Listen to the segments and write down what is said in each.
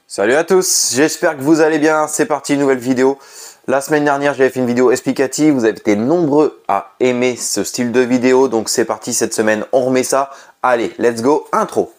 Salut à tous, j'espère que vous allez bien, c'est parti, une nouvelle vidéo. La semaine dernière, j'avais fait une vidéo explicative, vous avez été nombreux à aimer ce style de vidéo, donc c'est parti, cette semaine, on remet ça. Allez, let's go, intro.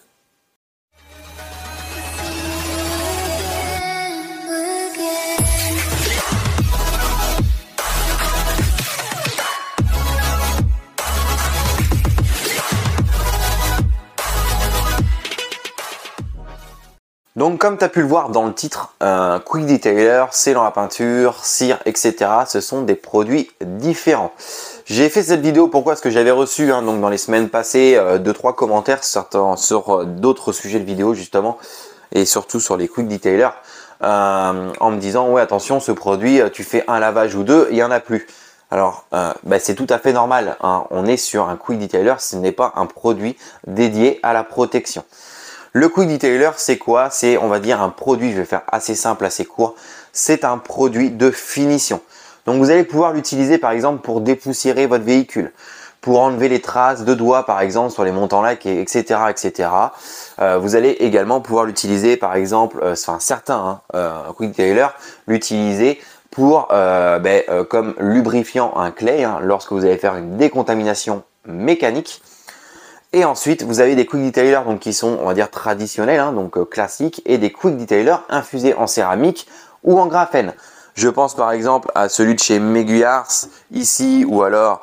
Donc comme tu as pu le voir dans le titre, Quick Detailer, scellant à peinture, cire, etc. Ce sont des produits différents. J'ai fait cette vidéo pourquoi? Parce que j'avais reçu donc dans les semaines passées 2-3 commentaires sur d'autres sujets de vidéo justement, et surtout sur les Quick Detailer, en me disant ouais attention, ce produit tu fais un lavage ou deux, il n'y en a plus. Alors c'est tout à fait normal, on est sur un Quick Detailer, ce n'est pas un produit dédié à la protection. Le Quick Detailer, c'est quoi? C'est, on va dire, un produit, je vais faire assez simple, assez court. C'est un produit de finition. Donc, vous allez pouvoir l'utiliser, par exemple, pour dépoussiérer votre véhicule, pour enlever les traces de doigts, par exemple, sur les montants lacs, etc., etc. Vous allez également pouvoir l'utiliser, par exemple, certains Quick Detailer l'utiliser pour, comme lubrifiant un clay, lorsque vous allez faire une décontamination mécanique. Et ensuite, vous avez des Quick Detailer donc qui sont, on va dire, traditionnels, classiques, et des Quick Detailer infusés en céramique ou en graphène. Je pense par exemple à celui de chez Meguiars ici, ou alors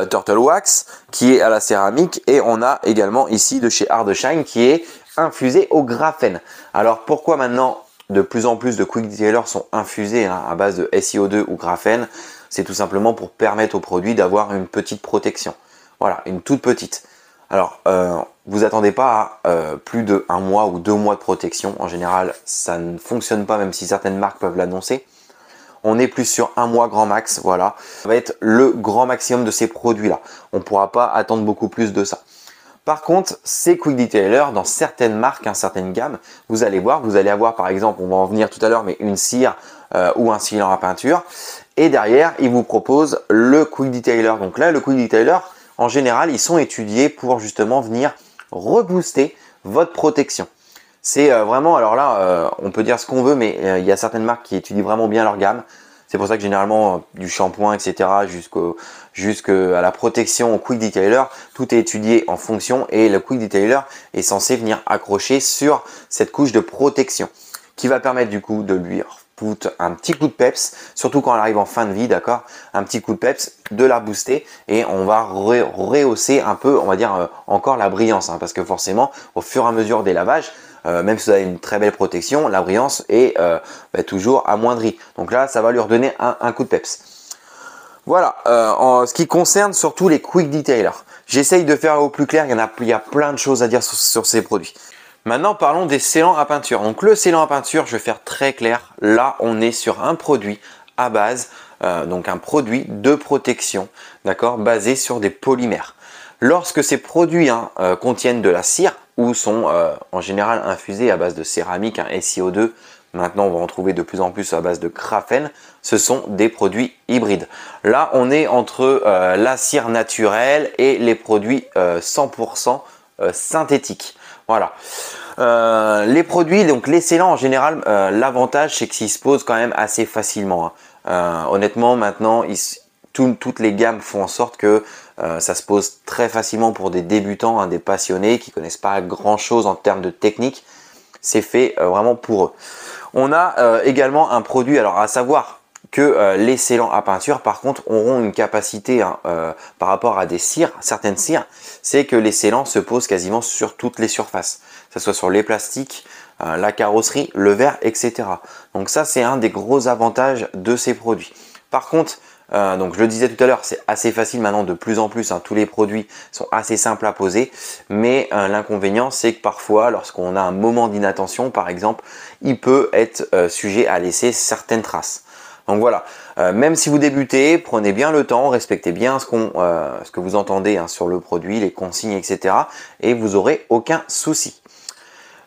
Turtle Wax qui est à la céramique, et on a également ici de chez Hardshine qui est infusé au graphène. Alors pourquoi maintenant de plus en plus de Quick Detailer sont infusés à base de SiO2 ou graphène? C'est tout simplement pour permettre au produit d'avoir une petite protection. Voilà, une toute petite. Alors, vous attendez pas à plus de 1 mois ou 2 mois de protection. En général, ça ne fonctionne pas, même si certaines marques peuvent l'annoncer. On est plus sur 1 mois grand max, voilà. Ça va être le grand maximum de ces produits-là. On ne pourra pas attendre beaucoup plus de ça. Par contre, ces Quick Detailer, dans certaines marques, certaines gammes, vous allez avoir par exemple, on va en venir tout à l'heure, mais une cire ou un sealant à peinture. Et derrière, ils vous proposent le Quick Detailer. Donc là, le Quick Detailer, en général, ils sont étudiés pour justement venir rebooster votre protection. C'est vraiment, alors là, on peut dire ce qu'on veut, mais il y a certaines marques qui étudient vraiment bien leur gamme. C'est pour ça que généralement, du shampoing, etc., jusqu'à la protection au Quick Detailer, tout est étudié en fonction, et le Quick Detailer est censé venir accrocher sur cette couche de protection qui va permettre du coup de lui foutre un petit coup de peps, surtout quand elle arrive en fin de vie, d'accord? Un petit coup de peps, de la booster, et on va rehausser un peu, on va dire, encore la brillance, parce que forcément, au fur et à mesure des lavages, même si vous avez une très belle protection, la brillance est toujours amoindrie. Donc là, ça va lui redonner un coup de peps. Voilà, en ce qui concerne surtout les Quick Detailer. J'essaye de faire au plus clair, il y a plein de choses à dire sur ces produits. Maintenant, parlons des scellants à peinture. Donc le scellant à peinture, je vais faire très clair. Là, on est sur un produit à base, donc un produit de protection, d'accord, basé sur des polymères. Lorsque ces produits contiennent de la cire ou sont en général infusés à base de céramique, SiO2, maintenant on va en trouver de plus en plus à base de graphène, ce sont des produits hybrides. Là, on est entre la cire naturelle et les produits 100% synthétiques. Voilà. Les produits, donc les scellants en général, l'avantage c'est qu'ils se posent quand même assez facilement. Honnêtement, maintenant, toutes les gammes font en sorte que ça se pose très facilement pour des débutants, des passionnés qui connaissent pas grand chose en termes de technique. C'est fait vraiment pour eux. On a également un produit, alors à savoir que les scellants à peinture par contre auront une capacité par rapport à des cires, certaines cires, c'est que les scellants se posent quasiment sur toutes les surfaces, que ce soit sur les plastiques, la carrosserie, le verre, etc. Donc ça, c'est un des gros avantages de ces produits. Par contre, donc je le disais tout à l'heure, c'est assez facile maintenant de plus en plus, tous les produits sont assez simples à poser, mais l'inconvénient c'est que parfois lorsqu'on a un moment d'inattention par exemple, il peut être sujet à laisser certaines traces. Donc voilà, même si vous débutez, prenez bien le temps, respectez bien ce que vous entendez sur le produit, les consignes, etc. et vous n'aurez aucun souci.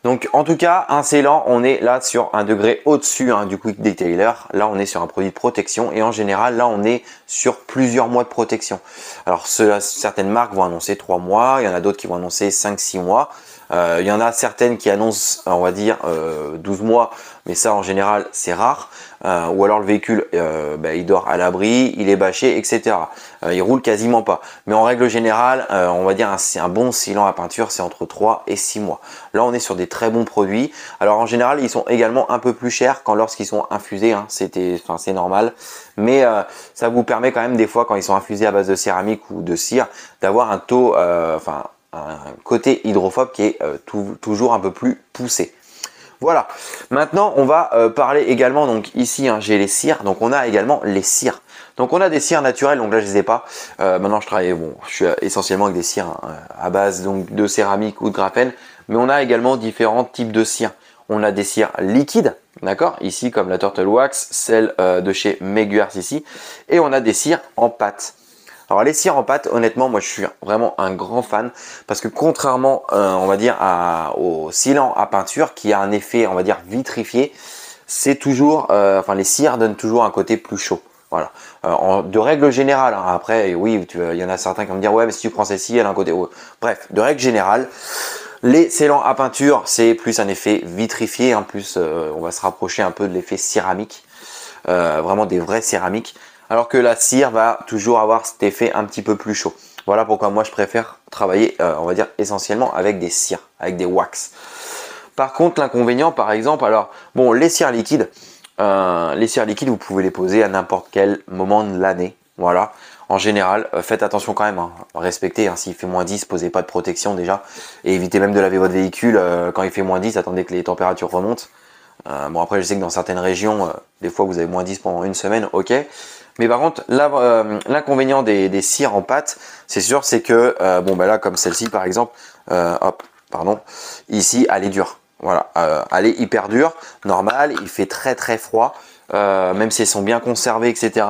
Donc en tout cas, un scellant, on est là sur un degré au-dessus du Quick Detailer. Là, on est sur un produit de protection, et en général, là, on est sur plusieurs mois de protection. Alors certaines marques vont annoncer 3 mois, il y en a d'autres qui vont annoncer 5-6 mois. Il y en a certaines qui annoncent, on va dire, 12 mois, mais ça en général c'est rare. Ou alors le véhicule il dort à l'abri, il est bâché, etc. Il roule quasiment pas. Mais en règle générale, on va dire un bon sealant à peinture, c'est entre 3 et 6 mois. Là, on est sur des très bons produits. Alors en général, ils sont également un peu plus chers lorsqu'ils sont infusés. Hein. C'est normal. Mais ça vous permet quand même des fois, quand ils sont infusés à base de céramique ou de cire, d'avoir un taux, un côté hydrophobe qui est toujours un peu plus poussé. Voilà, maintenant on va parler également, donc ici hein, j'ai les cires, donc on a également les cires. Donc on a des cires naturelles, donc là je les ai pas. Maintenant je travaille, je suis essentiellement avec des cires hein, à base donc de céramique ou de graphène, mais on a également différents types de cires. On a des cires liquides, d'accord, ici comme la Turtle Wax, celle de chez Meguiars ici, et on a des cires en pâte. Alors les cires en pâte, honnêtement, moi je suis vraiment un grand fan parce que contrairement, on va dire, au sealant à peinture qui a un effet, on va dire, vitrifié, c'est toujours, les cires donnent toujours un côté plus chaud. Voilà. De règle générale, hein, après, oui, il y en a certains qui vont me dire, ouais, mais si tu prends celle-ci, elle a un côté. Ouais. Bref, de règle générale, les scellants à peinture, c'est plus un effet vitrifié. En plus, on va se rapprocher un peu de l'effet céramique, vraiment des vrais céramiques. Alors que la cire va toujours avoir cet effet un petit peu plus chaud. Voilà pourquoi moi je préfère travailler, on va dire essentiellement avec des cires, avec des wax. Par contre, l'inconvénient, par exemple, alors bon, les cires liquides, vous pouvez les poser à n'importe quel moment de l'année. Voilà. En général, faites attention quand même, hein. Respectez, hein, s'il fait moins 10, posez pas de protection déjà. Et évitez même de laver votre véhicule quand il fait moins 10, attendez que les températures remontent. Bon après je sais que dans certaines régions, des fois vous avez moins 10 pendant une semaine, ok. Mais par contre, l'inconvénient des cires en pâte, c'est sûr, c'est que, là, comme celle-ci par exemple, ici, elle est dure. Voilà, elle est hyper dure, normal, il fait très très froid, même si elles sont bien conservées, etc.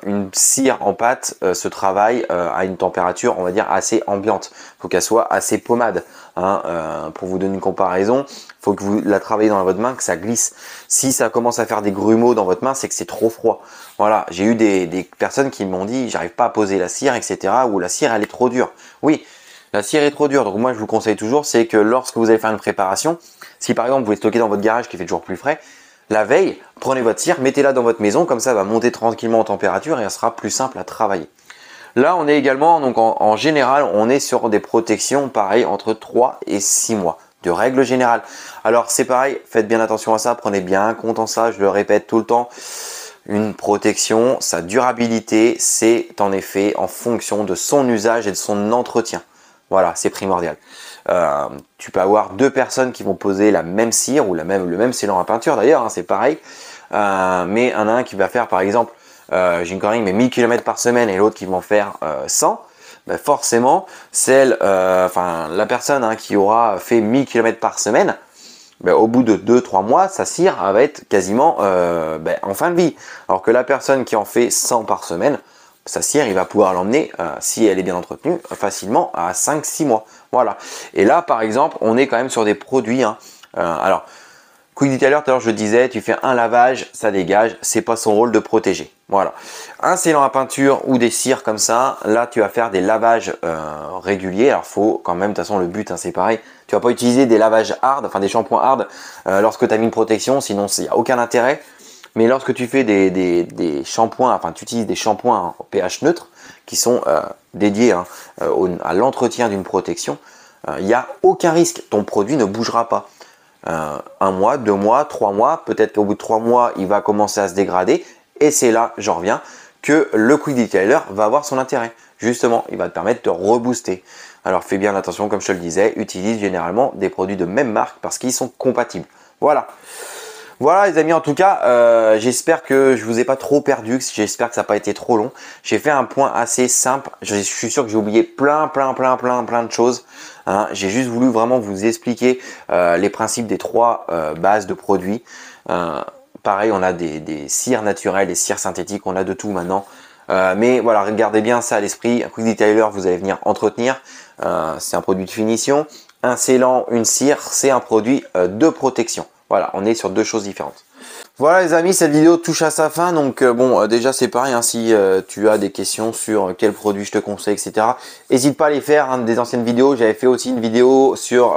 Une cire en pâte se travaille à une température, on va dire, assez ambiante. Il faut qu'elle soit assez pommade. Hein, pour vous donner une comparaison, il faut que vous la travaillez dans votre main, que ça glisse. Si ça commence à faire des grumeaux dans votre main, c'est que c'est trop froid. Voilà, j'ai eu des personnes qui m'ont dit, j'arrive pas à poser la cire, etc. Ou la cire, elle est trop dure. Oui, la cire est trop dure. Donc moi, je vous conseille toujours, c'est que lorsque vous allez faire une préparation, si par exemple vous voulez stocker dans votre garage qui fait toujours plus frais, la veille, prenez votre cire, mettez-la dans votre maison, comme ça, elle va monter tranquillement en température et elle sera plus simple à travailler. Là, on est également, donc en général, on est sur des protections, pareil, entre 3 et 6 mois, de règle générale. Alors, c'est pareil, faites bien attention à ça, prenez bien compte en ça, je le répète tout le temps. Une protection, sa durabilité, c'est en effet en fonction de son usage et de son entretien. Voilà, c'est primordial. Tu peux avoir deux personnes qui vont poser la même cire ou le même sealant à peinture d'ailleurs, hein, c'est pareil. Mais il y en a un qui va faire par exemple, j'ai une connerie, mais 1000 km par semaine et l'autre qui va en faire 100. Ben forcément, la personne hein, qui aura fait 1000 km par semaine, ben, au bout de 2-3 mois, sa cire va être quasiment en fin de vie. Alors que la personne qui en fait 100 par semaine, sa cire, il va pouvoir l'emmener, si elle est bien entretenue, facilement à 5-6 mois. Voilà. Et là, par exemple, on est quand même sur des produits. Hein, alors, Quick Detailer, tout à l'heure, je disais, tu fais un lavage, ça dégage. C'est pas son rôle de protéger. Voilà. Un sealant à peinture ou des cires comme ça, là, tu vas faire des lavages réguliers. Alors, faut quand même, de toute façon, le but, hein, c'est pareil. Tu vas pas utiliser des lavages hard, enfin des shampoings hard, lorsque tu as mis une protection, sinon il n'y a aucun intérêt. Mais lorsque tu fais des shampoings, enfin tu utilises des shampoings au pH neutre qui sont dédiés hein, à l'entretien d'une protection, il n'y a aucun risque. Ton produit ne bougera pas. 1 mois, 2 mois, 3 mois, peut-être qu'au bout de 3 mois, il va commencer à se dégrader. Et c'est là, j'en reviens, que le Quick Detailer va avoir son intérêt. Justement, il va te permettre de rebooster. Alors fais bien attention, comme je te le disais, utilise généralement des produits de même marque parce qu'ils sont compatibles. Voilà. Voilà les amis, en tout cas, j'espère que je vous ai pas trop perdu, j'espère que ça n'a pas été trop long. J'ai fait un point assez simple, je suis sûr que j'ai oublié plein de choses. Hein. J'ai juste voulu vraiment vous expliquer les principes des 3 bases de produits. Pareil, on a des cires naturelles, des cires synthétiques, on a de tout maintenant. Mais voilà, regardez bien ça à l'esprit. Un Quick Detailer, vous allez venir entretenir. C'est un produit de finition. Un scellant, une cire, c'est un produit de protection. Voilà, on est sur deux choses différentes. Voilà les amis, cette vidéo touche à sa fin, donc bon, déjà c'est pareil, hein, si tu as des questions sur quel produit je te conseille, etc. N'hésite pas à les faire, hein, des anciennes vidéos. J'avais fait aussi une vidéo sur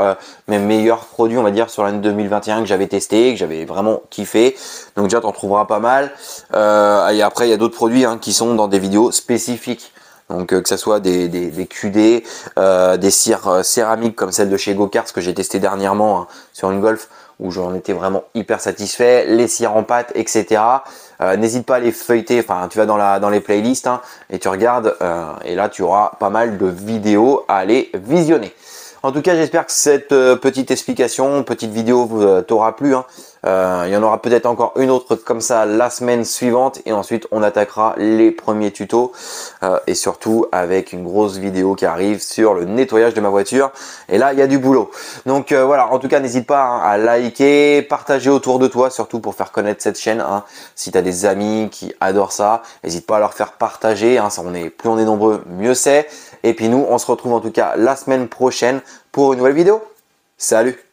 mes meilleurs produits, on va dire, sur l'année 2021 que j'avais testé, que j'avais vraiment kiffé. Donc déjà, tu en trouveras pas mal. Et après, il y a d'autres produits hein, qui sont dans des vidéos spécifiques. Donc que ce soit des QD, des cires céramiques comme celle de chez Go-Karts que j'ai testé dernièrement hein, sur une Golf où j'en étais vraiment hyper satisfait, les cires en pâte, etc. N'hésite pas à les feuilleter, enfin tu vas dans les playlists hein, et tu regardes et là tu auras pas mal de vidéos à aller visionner. En tout cas, j'espère que cette petite explication, petite vidéo t'aura plu. Hein. Il y en aura peut-être encore une autre comme ça la semaine suivante et ensuite on attaquera les premiers tutos et surtout avec une grosse vidéo qui arrive sur le nettoyage de ma voiture et là il y a du boulot. Donc voilà, en tout cas n'hésite pas hein, à liker, partager autour de toi surtout pour faire connaître cette chaîne. Hein. Si tu as des amis qui adorent ça, n'hésite pas à leur faire partager. Hein. Ça, plus on est nombreux, mieux c'est. Et puis nous, on se retrouve en tout cas la semaine prochaine pour une nouvelle vidéo. Salut!